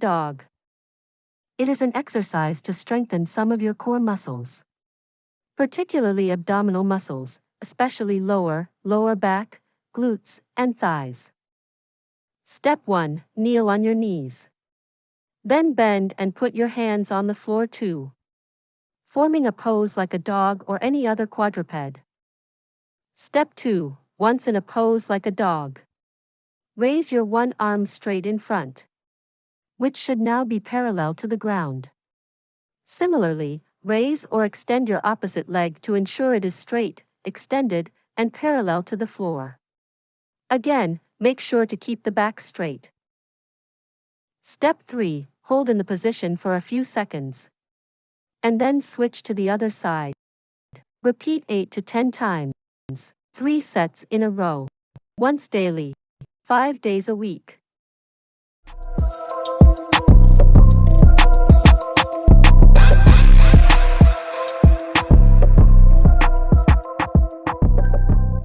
dog. It is an exercise to strengthen some of your core muscles, particularly abdominal muscles, especially lower back, glutes, and thighs. Step 1. Kneel on your knees. Then bend and put your hands on the floor too, forming a pose like a dog or any other quadruped. Step 2. Once in a pose like a dog, raise your one arm straight in front, which should now be parallel to the ground. Similarly, raise or extend your opposite leg to ensure it is straight, extended, and parallel to the floor. Again, make sure to keep the back straight. Step 3. Hold in the position for a few seconds, and then switch to the other side. Repeat 8 to 10 times, 3 sets in a row, once daily, 5 days a week.